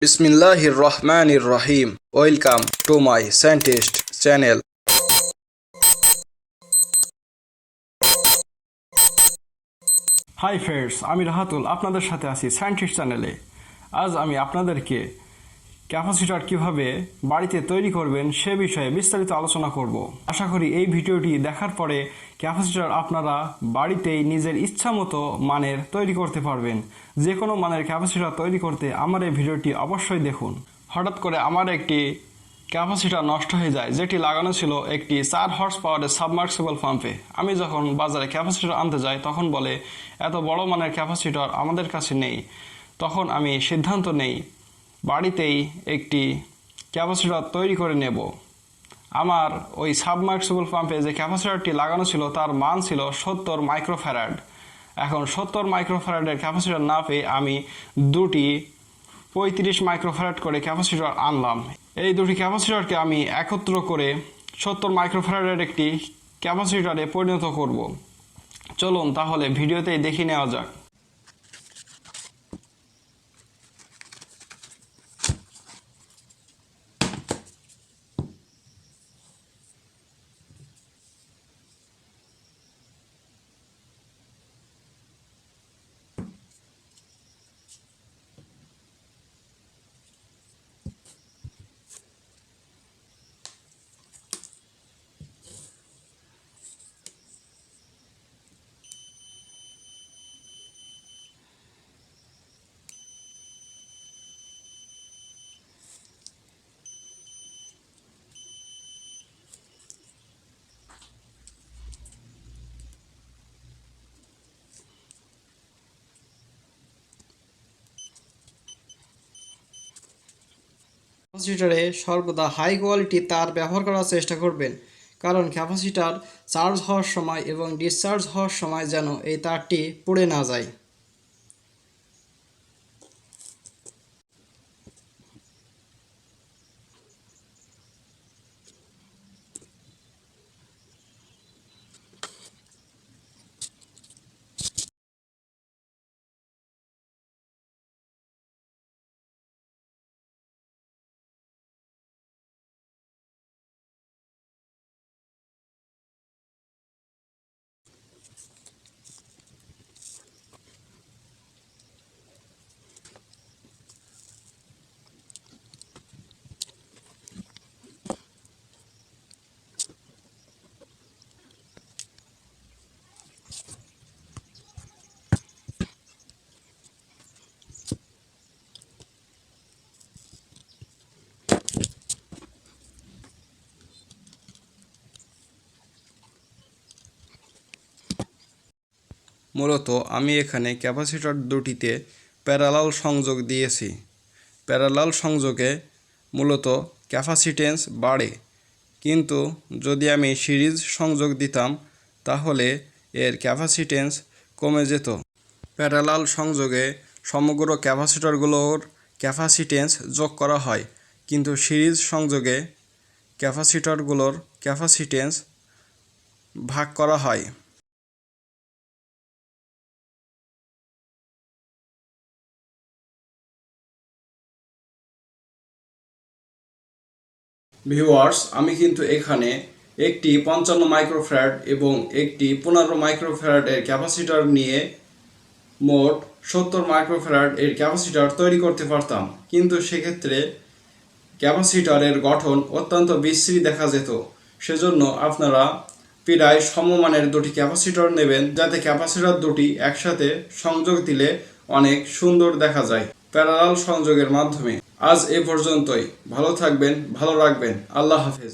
Bismillahir Rahmanir Rahim. Welcome to my scientist channel. Hi friends, আমি রাহাতুল আপনাদের সাথে আছি সায়েন্টিস্ট চ্যানেলে। আজ আমি আপনাদেরকে ক্যাপাসিটর কিভাবে বাড়িতে তৈরি করবেন সে বিষয়ে বিস্তারিত আলোচনা করব। আশা করি এই ভিডিওটি দেখার পরে ক্যাপাসিটর আপনারা বাড়িতেই নিজের ইচ্ছা মতো মানের তৈরি করতে পারবেন। যে কোনো মানের ক্যাপাসিটর তৈরি করতে আমার এই ভিডিওটি অবশ্যই দেখুন। হঠাৎ করে আমার একটি ক্যাপাসিটর নষ্ট হয়ে যায়, যেটি লাগানো ছিল একটি 4 হর্স পাওয়ারের সাবমার্সিবল পাম্পে। আমি যখন বাজারে ক্যাপাসিটর আনতে যাই তখন বলে এত বড় মানের ক্যাপাসিটর আমাদের কাছে নেই। তখন আমি সিদ্ধান্ত নেই বাড়িতেই একটি ক্যাপাসিটর তৈরি করে নেব। আমার ওই সাবমার্সিবল পাম্পে যে ক্যাপাসিটরটি লাগানো ছিল তার মান ছিল 70 মাইক্রোফ্যারাড। এখন 70 মাইক্রোফ্যারাডের ক্যাপাসিটর না পেয়ে আমি দুটি 35 মাইক্রোফ্যারাড করে ক্যাপাসিটর আনলাম। এই দুটি ক্যাপাসিটরকে আমি একত্র করে 70 মাইক্রোফ্যারাডের একটি ক্যাপাসিটরে পরিণত করব। চলুন তাহলে ভিডিওতেই দেখে নেওয়া যাক। ক্যাপাসিটরে সর্বদা হাই কোয়ালিটি তার ব্যবহার করার চেষ্টা করবেন, কারণ ক্যাপাসিটর চার্জ হওয়ার সময় এবং ডিসচার্জ হওয়ার সময় যেন এই তারটি পুড়ে না যায়। মূলত আমি এখানে ক্যাপাসিটর দুটিতে প্যারালাল সংযোগ দিয়েছি। প্যারালাল সংযোগে মূলত ক্যাপাসিটেন্স বাড়ে, কিন্তু যদি আমি সিরিজ সংযোগ দিতাম তাহলে এর ক্যাপাসিটেন্স কমে যেত। প্যারালাল সংযোগে সমগ্র ক্যাপাসিটরগুলোর ক্যাপাসিটেন্স যোগ করা হয়, কিন্তু সিরিজ সংযোগে ক্যাপাসিটরগুলোর ক্যাপাসিটেন্স ভাগ করা হয়। ভিউয়ার্স, আমি কিন্তু এখানে একটি 55 মাইক্রোফ্যারাড এবং একটি 15 মাইক্রোফ্যারাডের ক্যাপাসিটর নিয়ে মোট 70 মাইক্রোফ্যারাড এর ক্যাপাসিটর তৈরি করতে পারতাম, কিন্তু সেক্ষেত্রে ক্যাপাসিটরের গঠন অত্যন্ত বিশ্রী দেখা যেত। সেজন্য আপনারা প্রায় সমমানের দুটি ক্যাপাসিটর নেবেন, যাতে ক্যাপাসিটর দুটি একসাথে সংযোগ দিলে অনেক সুন্দর দেখা যায় প্যারালাল সংযোগের মাধ্যমে। আজ এ পর্যন্তই। ভালো থাকবেন, ভালো রাখবেন। আল্লাহ হাফেজ।